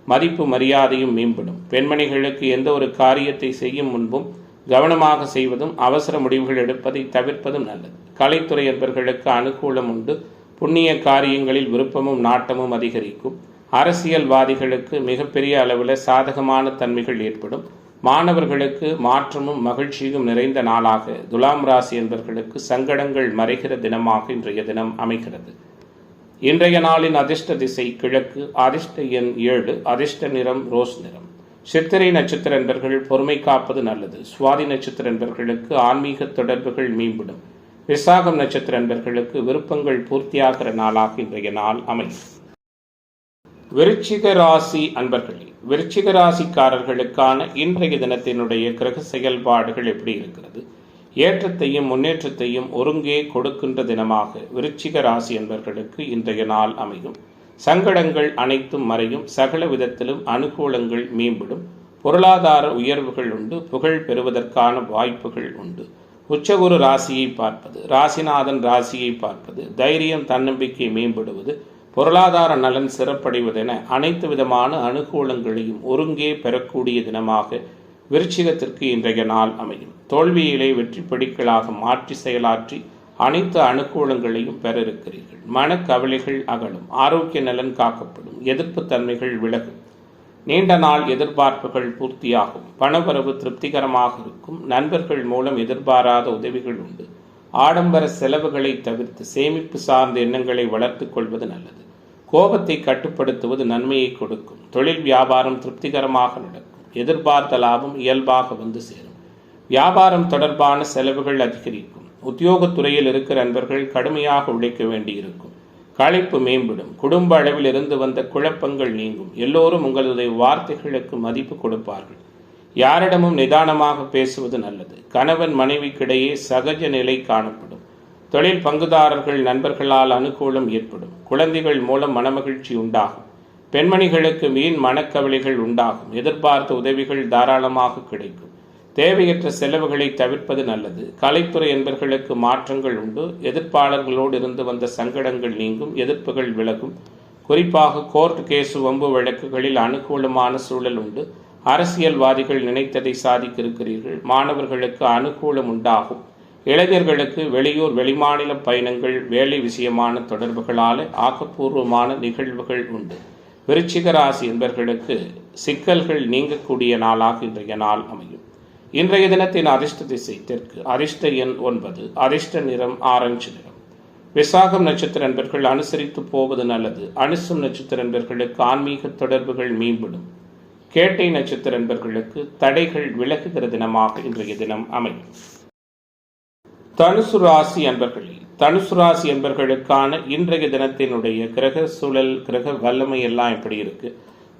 மதிப்பு மரியாதையும் மேம்படும். பெண்மணிகளுக்கு எந்த ஒரு காரியத்தை செய்யும் முன்பும் கவனமாக செய்வதும் அவசர முடிவுகள் எடுப்பதை தவிர்ப்பதும் நல்லது. கலைத்துறை என்பர்களுக்கு அனுகூலம் உண்டு. புண்ணிய காரியங்களில் விருப்பமும் நாட்டமும் அதிகரிக்கும். அரசியல்வாதிகளுக்கு மிகப்பெரிய அளவில் சாதகமான தன்மைகள் ஏற்படும். மாணவர்களுக்கு மாற்றமும் மகிழ்ச்சியும் நிறைந்த நாளாக, துலாம் ராசி என்பவர்களுக்கு சங்கடங்கள் மறைகிற தினமாக இன்றைய தினம் அமைகிறது. இன்றைய நாளின் அதிர்ஷ்ட திசை கிழக்கு, அதிர்ஷ்ட எண் 7, அதிர்ஷ்ட நிறம் ரோஸ் நிறம். சித்திரை நட்சத்திர என்பர்கள் பொறுமை காப்பது நல்லது. சுவாதி நட்சத்திர என்பர்களுக்கு ஆன்மீக தொடர்புகள் மேம்படும். விசாகம் நட்சத்திர என்பர்களுக்கு விருப்பங்கள் பூர்த்தியாகிற நாளாக இன்றைய நாள் அமையும். விருச்சிக ராசி அன்பர்களே, விருச்சிக ராசிக்காரர்களுக்கான இன்றைய தினத்தினுடைய கிரக செயல்பாடுகள் எப்படி இருக்கிறது? ஏற்றத்தையும் முன்னேற்றத்தையும் ஒருங்கே கொடுக்கின்ற தினமாக விருச்சிக ராசி என்பர்களுக்கு இன்றைய நாள் அமையும். சங்கடங்கள் அனைத்தும் மறையும். சகல விதத்திலும் அனுகூலங்கள் மேம்படும். பொருளாதார உயர்வுகள் உண்டு. புகழ் பெறுவதற்கான வாய்ப்புகள் உண்டு. உச்சகுரு ராசியை பார்ப்பது, ராசிநாதன் ராசியை பார்ப்பது, தைரியம் தன்னம்பிக்கை மேம்படுவது, பொருளாதார நலன் சிறப்படைவதென அனைத்து விதமான அனுகூலங்களையும் ஒருங்கே பெறக்கூடிய தினமாக விருச்சிகத்திற்கு இன்றைய நாள் அமையும். தோல்வியிலே வெற்றி படிக்கலாக மாற்றி செயலாற்றி அனைத்து அனுகூலங்களையும் பெற இருக்கிறீர்கள். மனக்கவலைகள் அகலும். ஆரோக்கிய நலன் காக்கப்படும். எதிர்ப்பு தன்மைகள் விலகும். நீண்ட நாள் எதிர்பார்ப்புகள் பூர்த்தியாகும். பணவரவு திருப்திகரமாக இருக்கும். நண்பர்கள் மூலம் எதிர்பாராத உதவிகள் உண்டு. ஆடம்பர செலவுகளை தவிர்த்து சேமிப்பு சார்ந்த எண்ணங்களை வளர்த்துக் கொள்வது நல்லது. கோபத்தை கட்டுப்படுத்துவது நன்மையை கொடுக்கும். தொழில் வியாபாரம் திருப்திகரமாக நடக்கும். எதிர்பார்த்த லாபம் இயல்பாக வந்து சேரும். வியாபாரம் தொடர்பான செலவுகள் அதிகரிக்கும். உத்தியோகத்துறையில் இருக்கிற நண்பர்கள் கடுமையாக உழைக்க வேண்டியிருக்கும். களைப்பு மேம்படும். குடும்ப அளவில் இருந்து வந்த குழப்பங்கள் நீங்கும். எல்லோரும் உங்களுடைய வார்த்தைகளுக்கு மதிப்பு கொடுப்பார்கள். யாரிடமும் நிதானமாக பேசுவது நல்லது. கணவன் மனைவிக்கிடையே சகஜ நிலை காணப்படும். தொழில் பங்குதாரர்கள் நண்பர்களால் அனுகூலம் ஏற்படும். குழந்தைகள் மூலம் மனமகிழ்ச்சி உண்டாகும். பெண்மணிகளுக்கு வீண் மனக்கவலைகள் உண்டாகும். எதிர்பார்த்த உதவிகள் தாராளமாக கிடைக்கும். தேவையற்ற செலவுகளை தவிர்ப்பது நல்லது. கலைத்துறை என்பர்களுக்கு மாற்றங்கள் உண்டு. எதிர்ப்பாளர்களோடு இருந்து வந்த சங்கடங்கள் நீங்கும். எதிர்ப்புகள் விலகும். குறிப்பாக கோர்ட் கேசு வம்பு வழக்குகளில் அனுகூலமான சூழல் உண்டு. அரசியல்வாதிகள் நினைத்ததை சாதிக்க இருக்கிறீர்கள். மாணவர்களுக்கு அனுகூலம் உண்டாகும். இளைஞர்களுக்கு வெளியூர் வெளிமாநில பயணங்கள், வேலை விஷயமான தொடர்புகளால் ஆக்கப்பூர்வமான நிகழ்வுகள் உண்டு. விருச்சிக ராசி என்பவர்களுக்கு சிக்கல்கள் நீங்கக்கூடிய நாளாக இன்றைய நாள் அமையும். இன்றைய தினத்தின் அதிர்ஷ்ட திசை தெற்கு, அதிர்ஷ்ட எண் 9, அதிர்ஷ்ட நிறம் ஆரஞ்சு நிறம். விசாகம் நட்சத்திர நண்பர்கள் அனுசரித்து போவது நல்லது. அனுசம் நட்சத்திர நண்பர்களுக்கு ஆன்மீக தொடர்புகள் மேம்படும். கேட்டை நட்சத்திர நண்பர்களுக்கு தடைகள் விலகுகிற தினமாக இன்றைய தினம் அமையும். தனுசு ராசி அன்பர்களே, தனுசு ராசி என்பர்களுக்கான இன்றைய தினத்தினுடைய கிரக சூழல், கிரக வல்லமை எல்லாம் எப்படி இருக்கு?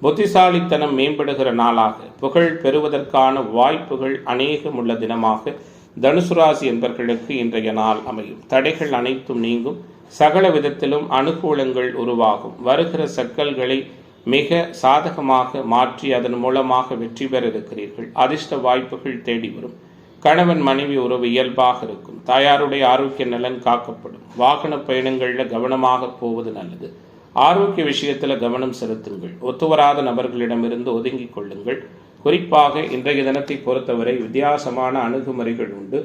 புத்திசாலித்தனம் மேம்படுகிற நாளாக, புகழ் பெறுவதற்கான வாய்ப்புகள் அநேகம் உள்ள தினமாக தனுசு ராசி என்பர்களுக்கு இன்றைய நாள் அமையும். தடைகள் அனைத்தும் நீங்கும். சகல விதத்திலும் அனுகூலங்கள் உருவாகும். வருகிற சக்கல்களை மிக சாதகமாக மாற்றி அதன் மூலமாக வெற்றி பெற இருக்கிறீர்கள். அதிர்ஷ்ட வாய்ப்புகள் தேடி வரும். கணவன் மனைவி உறவு இயல்பாக இருக்கும். தாயாருடைய ஆரோக்கிய நலன் காக்கப்படும். வாகன பயணங்களில் கவனமாக போவது நல்லது. ஆரோக்கிய விஷயத்தில் கவனம் செலுத்துங்கள். ஒத்துவராத நபர்களிடமிருந்து ஒதுங்கிக் கொள்ளுங்கள். குறிப்பாக இன்றைய தினத்தை பொறுத்தவரை வித்தியாசமான அணுகுமுறைகள் உண்டு.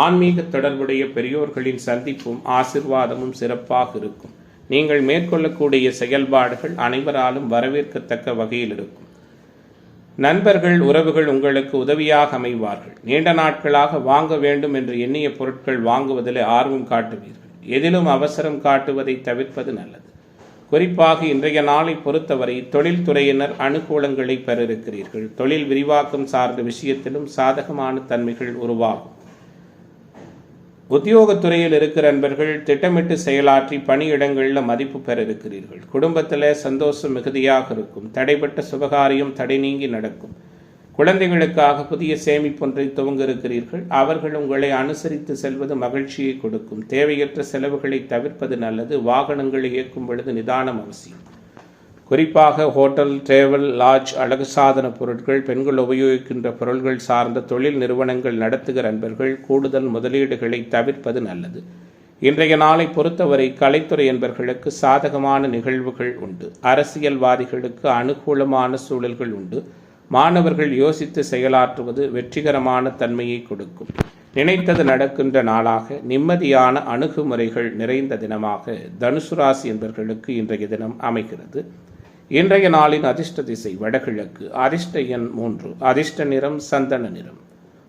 ஆன்மீக தொடர்புடைய பெரியோர்களின் சந்திப்பும் ஆசிர்வாதமும் சிறப்பாக இருக்கும். நீங்கள் மேற்கொள்ளக்கூடிய செயல்பாடுகள் அனைவராலும் வரவேற்கத்தக்க வகையில் இருக்கும். நண்பர்கள், உறவுகள் உங்களுக்கு உதவியாக அமைவார்கள். நீண்ட நாட்களாக வாங்க வேண்டும் என்று எண்ணிய பொருட்கள் வாங்குவதில் ஆர்வம் காட்டுவீர்கள். எதிலும் அவசரம் காட்டுவதை தவிர்ப்பது நல்லது. குறிப்பாக இன்றைய நாளை பொறுத்தவரை தொழில்துறையினர் அனுகூலங்களை பெற இருக்கிறீர்கள். தொழில் விரிவாக்கம் சார்ந்த விஷயத்திலும் சாதகமான தன்மைகள் உருவாகும். உத்தியோகத்துறையில் இருக்கிற நண்பர்கள் திட்டமிட்டு செயலாற்றி பணியிடங்களில் மதிப்பு பெற இருக்கிறீர்கள். குடும்பத்தில் சந்தோஷம் மிகுதியாக இருக்கும். தடைப்பட்ட சுபகாரியம் தடை நீங்கி நடக்கும். குழந்தைகளுக்காக புதிய சேமிப்பொன்றை துவங்க இருக்கிறீர்கள். அவர்கள் உங்களை அனுசரித்து செல்வது மகிழ்ச்சியை கொடுக்கும். தேவையற்ற செலவுகளை தவிர்ப்பது நல்லது. வாகனங்களை இயக்கும் பொழுது நிதானம் அவசியம். குறிப்பாக ஹோட்டல், டிராவல், லாட்ஜ், அழகு சாதன பொருட்கள், பெண்கள் உபயோகிக்கின்ற பொருட்கள் சார்ந்த தொழில் நிறுவனங்கள் நடத்துகிற நண்பர்கள் கூடுதல் முதலீடுகளை தவிர்ப்பது நல்லது. இன்றைய நாளை பொறுத்தவரை கலைத்துறை என்பர்களுக்கு சாதகமான நிகழ்வுகள் உண்டு. அரசியல்வாதிகளுக்கு அனுகூலமான சூழல்கள் உண்டு. மாணவர்கள் யோசித்து செயலாற்றுவது வெற்றிகரமான தன்மையை கொடுக்கும். நினைத்தது நடக்கின்ற நாளாக, நிம்மதியான அணுகுமுறைகள் நிறைந்த தினமாக தனுசு ராசி என்பவர்களுக்கு இன்றைய தினம் அமைகிறது. இன்றைய நாளின் அதிர்ஷ்ட திசை வடகிழக்கு. அதிர்ஷ்ட எண் 3. அதிர்ஷ்ட நிறம் சந்தன நிறம்.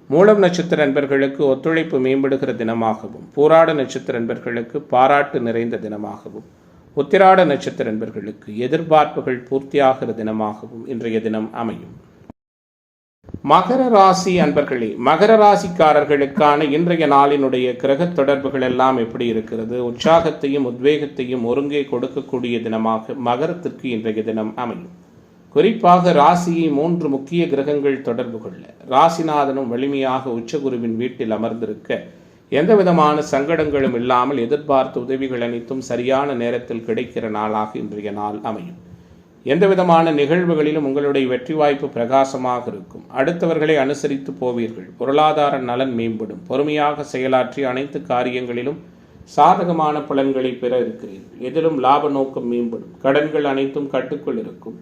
மூலம் நட்சத்திர அன்பர்களுக்கு ஒத்துழைப்பு மேம்படுகிற தினமாகவும், பூராட நட்சத்திர அன்பர்களுக்கு பாராட்டு நிறைந்த தினமாகவும், உத்திராட நட்சத்திர அன்பர்களுக்கு எதிர்பார்ப்புகள் பூர்த்தியாகிற தினமாகவும் இன்றைய தினம் அமையும். மகர ராசி அன்பர்களே, மகர ராசிக்காரர்களுக்கான இன்றைய நாளினுடைய கிரக தொடர்புகள் எல்லாம் எப்படி இருக்கிறது? உற்சாகத்தையும் உத்வேகத்தையும் ஒருங்கே கொடுக்கக்கூடிய தினமாக மகரத்திற்கு இன்றைய தினம் அமையும். குறிப்பாக ராசியை 3 முக்கிய கிரகங்கள் தொடர்பு கொள்ள, ராசிநாதனும் வலிமையாக உச்சகுருவின் வீட்டில் அமர்ந்திருக்க, எந்த விதமான சங்கடங்களும் இல்லாமல் எதிர்பார்த்த உதவிகள் அனைத்தும் சரியான நேரத்தில் கிடைக்கிற நாளாக இன்றைய நாள் அமையும். எந்த விதமான நிகழ்வுகளிலும் உங்களுடைய வெற்றி வாய்ப்பு பிரகாசமாக இருக்கும். அடுத்தவர்களை அனுசரித்து போவீர்கள். பொருளாதார நலன் மேம்படும். பொறுமையாக செயலாற்றி அனைத்து காரியங்களிலும் சாதகமான பலன்களை பெற இருக்கிறீர்கள். எதிலும் லாப நோக்கம் மேம்படும். கடன்கள் அனைத்தும் கட்டுக்குள் இருக்கும்.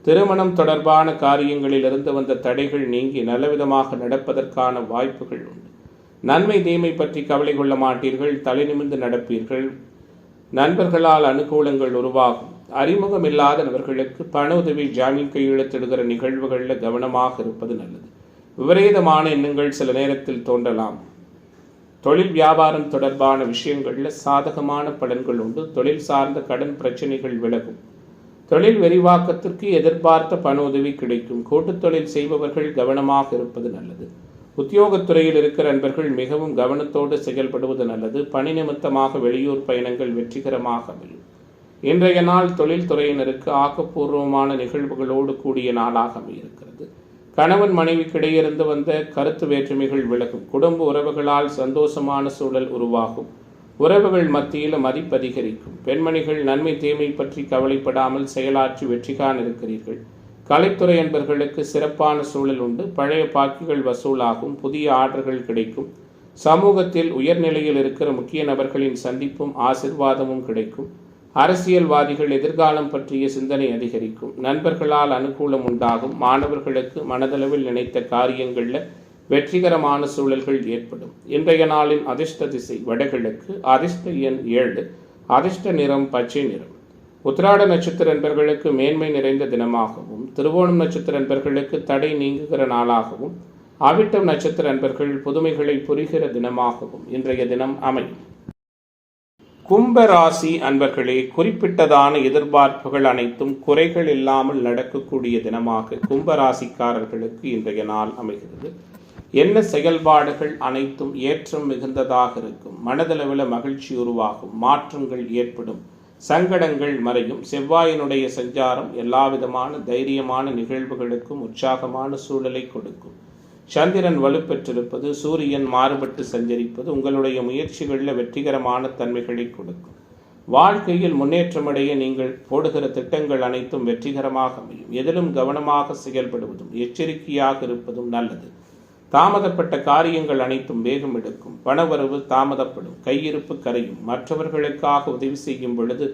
திருமணம் தொடர்பான காரியங்களில் இருந்து வந்த தடைகள் நீங்கி நல்லவிதமாக நடப்பதற்கான வாய்ப்புகள் உண்டு. நன்மை தீமை பற்றி கவலை கொள்ள மாட்டீர்கள். தலை நிமிர்ந்து நடப்பீர்கள். நண்பர்களால் அனுகூலங்கள் உருவாகும். அறிமுகம் இல்லாத நபர்களுக்கு பண உதவி, ஜாமீன் கையெழுத்திடுகிற நிகழ்வுகளில் கவனமாக இருப்பது நல்லது. விபரீதமான எண்ணங்கள் சில நேரத்தில் தோன்றலாம். தொழில் வியாபாரம் தொடர்பான விஷயங்களில் சாதகமான பலன்கள் உண்டு. தொழில் சார்ந்த கடன் பிரச்சனைகள் விலகும். தொழில் விரிவாக்கத்திற்கு எதிர்பார்த்த பண உதவி கிடைக்கும். கூட்டுத் தொழில் செய்பவர்கள் கவனமாக இருப்பது நல்லது. உத்தியோகத்துறையில் இருக்கிற நண்பர்கள் மிகவும் கவனத்தோடு செயல்படுவது நல்லது. பணி நிமித்தமாக வெளியூர் பயணங்கள் வெற்றிகரமாக அமையும். இன்றைய நாள் தொழில்துறையினருக்கு ஆக்கப்பூர்வமான நிகழ்வுகளோடு கூடிய நாளாக அமையிருக்கிறது. கணவன் மனைவிக்கிடையே இருந்து வந்த கருத்து வேற்றுமைகள் விலகும். குடும்ப உறவுகளால் சந்தோஷமான சூழல் உருவாகும். உறவுகள் மத்தியில் மதிப்பு அதிகரிக்கும். பெண்மணிகள் நன்மை தீமை பற்றி கவலைப்படாமல் செயலாற்றி வெற்றி காண இருக்கிறீர்கள். கலைத்துறை அன்பர்களுக்கு சிறப்பான சூழல் உண்டு. பழைய பாக்கிகள் வசூலாகும். புதிய ஆர்டர்கள் கிடைக்கும். சமூகத்தில் உயர்நிலையில் இருக்கிற முக்கிய நபர்களின் சந்திப்பும் ஆசிர்வாதமும் கிடைக்கும். அரசியல்வாதிகள் எதிர்காலம் பற்றிய சிந்தனை அதிகரிக்கும். நண்பர்களால் அனுகூலம் உண்டாகும். மாணவர்களுக்கு மனதளவில் நினைத்த காரியங்களில் வெற்றிகரமான சூழல்கள் ஏற்படும். இன்றைய நாளின் அதிர்ஷ்ட திசை வடகிழக்கு. அதிர்ஷ்ட எண் 7. அதிர்ஷ்ட நிறம் பச்சை நிறம். உத்திராட நட்சத்திர நண்பர்களுக்கு மேன்மை நிறைந்த தினமாகவும், திருவோணம் நட்சத்திர நண்பர்களுக்கு தடை நீங்குகிற நாளாகவும், அவிட்டம் நட்சத்திர நண்பர்கள் புதுமைகளை புரிகிற தினமாகவும் இன்றைய தினம் அமையும். கும்பராசி அன்பர்களே, குறிப்பிட்டதான எதிர்பார்ப்புகள் அனைத்தும் குறைகள் இல்லாமல் நடக்கக்கூடிய தினமாக கும்பராசிக்காரர்களுக்கு இன்றைய நாள் அமைகிறது. என்ன செயல்பாடுகள் அனைத்தும் ஏற்றம் மிகுந்ததாக இருக்கும். மனதளவில் மகிழ்ச்சி உருவாகும். மாற்றங்கள் ஏற்படும். சங்கடங்கள் மறையும். செவ்வாயினுடைய சஞ்சாரம் எல்லாவிதமான தைரியமான நிகழ்வுகளுக்கும் உற்சாகமான சூழலை கொடுக்கும். சந்திரன் வலுப்பெற்றிருப்பது, சூரியன் மாறுபட்டு சஞ்சரிப்பது உங்களுடைய முயற்சிகளில் வெற்றிகரமான தன்மைகளை கொடுக்கும். வாழ்க்கையில் முன்னேற்றமடைய நீங்கள் போடுகிற திட்டங்கள் அனைத்தும் வெற்றிகரமாக அமையும். எதிலும் கவனமாக செயல்படுவதும் எச்சரிக்கையாக இருப்பதும் நல்லது. தாமதப்பட்ட காரியங்கள் அனைத்தும் வேகம் எடுக்கும். பணவரவு தாமதப்படும். கையிருப்பு கரையும். மற்றவர்களுக்காக உதவி செய்யும் பொழுது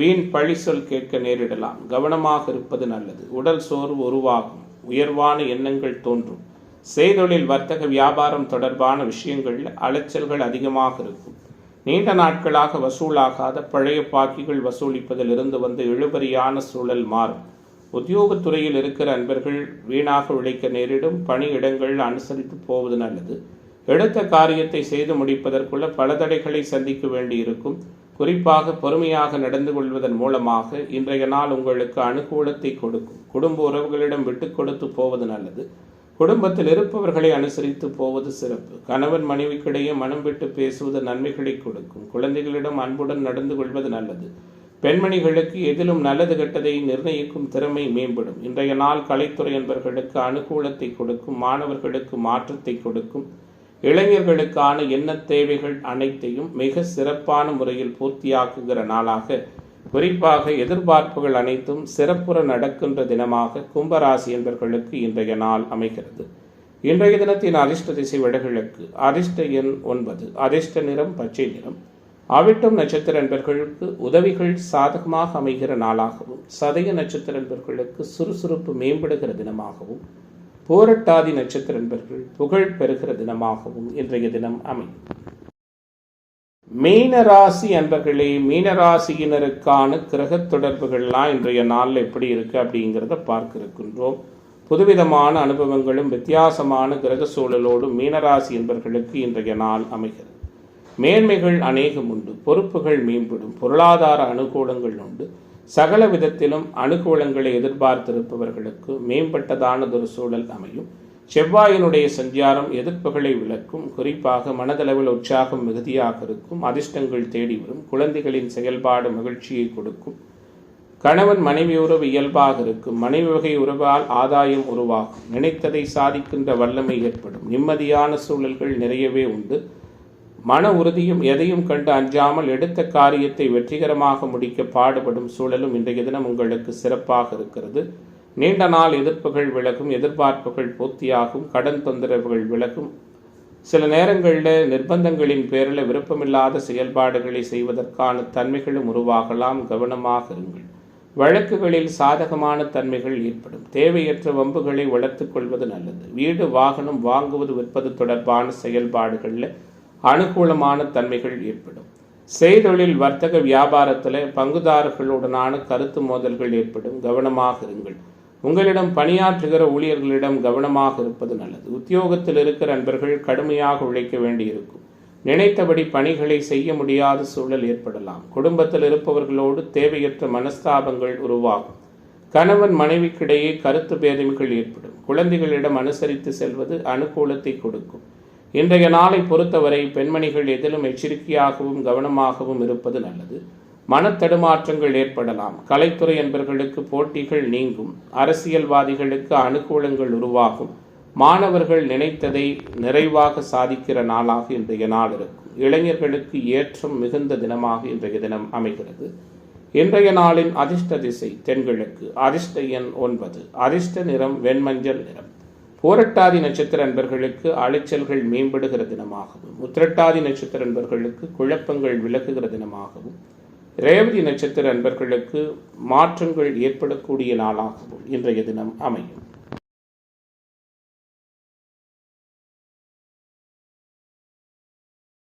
வீண் பழி சொல் கேட்க நேரிடலாம். கவனமாக இருப்பது நல்லது. உடல் சோர்வு உருவாகும். உயர்வான எண்ணங்கள் தோன்றும். செய்தொழில், வர்த்தக, வியாபாரம் தொடர்பான விஷயங்களில் அலைச்சல்கள் அதிகமாக இருக்கும். நீண்ட நாட்களாக வசூலாகாத பழைய பாக்கிகள் வசூலிப்பதில் இருந்து வந்து இழுபறியான சூழல் மாறும். உத்தியோகத்துறையில் இருக்கிற அன்பர்கள் வீணாக உழைக்க நேரிடும். பணியிடங்கள் அனுசரித்து போவது நல்லது. எடுத்த காரியத்தை செய்து முடிப்பதற்குள்ள பல தடைகளை சந்திக்க வேண்டியிருக்கும். குறிப்பாக பொறுமையாக நடந்து கொள்வதன் மூலமாக இன்றைய நாள் உங்களுக்கு அனுகூலத்தை கொடுக்கும். குடும்ப உறவுகளிடம் விட்டு கொடுத்து போவது நல்லது. குடும்பத்தில் இருப்பவர்களை அனுசரித்து போவது சிறப்பு. கணவன் மனைவிக்கிடையே மனம் விட்டு பேசுவது நன்மைகளை கொடுக்கும். குழந்தைகளிடம் அன்புடன் நடந்து கொள்வது நல்லது. பெண்மணிகளுக்கு எதிலும் நல்லது கெட்டதை நிர்ணயிக்கும் திறமை மேம்படும். இன்றைய நாள் கலைத்துறை என்பவர்களுக்கு அனுகூலத்தை கொடுக்கும். மாணவர்களுக்கு மாற்றத்தை கொடுக்கும். இளைஞர்களுக்கான எண்ண தேவைகள் அனைத்தையும் மிக சிறப்பான முறையில் பூர்த்தியாக்குகிற நாளாக, குறிப்பாக எதிர்பார்ப்புகள் அனைத்தும் சிறப்புற நடக்கின்ற தினமாக கும்பராசி என்பவர்களுக்கு இன்றைய நாள் அமைகிறது. இன்றைய தினத்தின் அதிர்ஷ்ட திசை வடகிழக்கு. அதிர்ஷ்ட எண் 9. அதிர்ஷ்ட நிறம் பச்சை நிறம். அவிட்டம் நட்சத்திர நண்பர்களுக்கு உதவிகள் சாதகமாக அமைகிற நாளாகவும், சதய நட்சத்திர நண்பர்களுக்கு சுறுசுறுப்பு மேம்படுகிற தினமாகவும், பூரட்டாதி நட்சத்திர நண்பர்கள் புகழ் பெறுகிற தினமாகவும் இன்றைய தினம் அமையும். மீனராசி அன்பர்களே, மீனராசியினருக்கான கிரக தொடர்புகள்லாம் இன்றைய நாளில் எப்படி இருக்கு அப்படிங்கிறத பார்க்க இருக்கின்றோம். புதுவிதமான அனுபவங்களும் வித்தியாசமான கிரக சூழலோடு மீனராசி என்பவர்களுக்கு இன்றைய நாள் அமைகிறது. மேன்மைகள் அநேகம் உண்டு, பொறுப்புகள் மேம்படும், பொருளாதார அனுகூலங்கள் உண்டு. சகல விதத்திலும் அனுகூலங்களை எதிர்பார்த்திருப்பவர்களுக்கு மேம்பட்டதானதொரு சூழல் அமையும். செவ்வாயினுடைய சஞ்சாரம் எதிர்ப்புகளை விளக்கும். குறிப்பாக மனதளவில் உற்சாகம் மிகுதியாக இருக்கும். அதிர்ஷ்டங்கள் தேடி வரும். குழந்தைகளின் செயல்பாடு மகிழ்ச்சியை கொடுக்கும். கணவன் மனைவி உறவு இயல்பாக இருக்கும். மனைவி வகை உறவால் ஆதாயம் உருவாகும். நினைத்ததை சாதிக்கின்ற வல்லமை ஏற்படும். நிம்மதியான சூழல்கள் நிறையவே உண்டு. மன உறுதியும் எதையும் கண்டு அஞ்சாமல் எடுத்த காரியத்தை வெற்றிகரமாக முடிக்க பாடுபடும் சூழலும் இன்றைய தினம் உங்களுக்கு சிறப்பாக இருக்கிறது. நீண்ட நாள் எதிர்ப்புகள் விலகும். எதிர்பார்ப்புகள் பூர்த்தியாகும். கடன் தொந்தரவுகள் விலகும். சில நேரங்களில் நிர்பந்தங்களின் பேரில் விருப்பமில்லாத செயல்பாடுகளை செய்வதற்கான தன்மைகளும் உருவாகலாம். கவனமாக இருங்கள். வழக்குகளில் சாதகமான தன்மைகள் ஏற்படும். தேவையற்ற வம்புகளை வளர்த்துக் கொள்வது நல்லது. வீடு வாகனம் வாங்குவது விற்பது தொடர்பான செயல்பாடுகளில் அனுகூலமான தன்மைகள் ஏற்படும். செய்தொழில் வர்த்தக வியாபாரத்தில் பங்குதாரர்களுடனான கருத்து மோதல்கள் ஏற்படும். கவனமாக இருங்கள். உங்களிடம் பணியாற்றுகிற ஊழியர்களிடம் கவனமாக இருப்பது நல்லது. உத்தியோகத்தில் இருக்கிற நண்பர்கள் கடுமையாக உழைக்க வேண்டியிருக்கும். நினைத்தபடி பணிகளை செய்ய முடியாத சூழல் ஏற்படலாம். குடும்பத்தில் இருப்பவர்களோடு தேவையற்ற மனஸ்தாபங்கள் உருவாகும். கணவன் மனைவிக்கிடையே கருத்து பேதமைகள் ஏற்படும். குழந்தைகளிடம் அனுசரித்து செல்வது அனுகூலத்தை கொடுக்கும். இன்றைய நாளை பொறுத்தவரை பெண்மணிகள் எதிலும் எச்சரிக்கையாகவும் கவனமாகவும் இருப்பது நல்லது. மனத்தடுமாற்றங்கள் ஏற்படலாம். கலைத்துறை என்பவர்களுக்கு போட்டிகள் நீங்கும். அரசியல்வாதிகளுக்கு அனுகூலங்கள் உருவாகும். மாணவர்கள் நினைத்ததை நிறைவாக சாதிக்கிற நாளாக இன்றைய நாள் இருக்கும். இளைஞர்களுக்கு ஏற்றம் மிகுந்த தினமாக இன்றைய தினம் அமைகிறது. இன்றைய நாளின் அதிர்ஷ்ட திசை தென்கிழக்கு. அதிர்ஷ்ட எண் 9. அதிர்ஷ்ட நிறம் வெண்மஞ்சள் நிறம். பூரட்டாதி நட்சத்திர அன்பர்களுக்கு அலைச்சல்கள் மேம்படுகிற தினமாகவும், உத்திரட்டாதி நட்சத்திர அன்பர்களுக்கு குழப்பங்கள் விலகுகிற தினமாகவும், ரேவதி நட்சத்திர அன்பர்களுக்கு மாற்றங்கள் ஏற்படக்கூடிய நாளாகவும் இன்றைய தினம் அமையும்.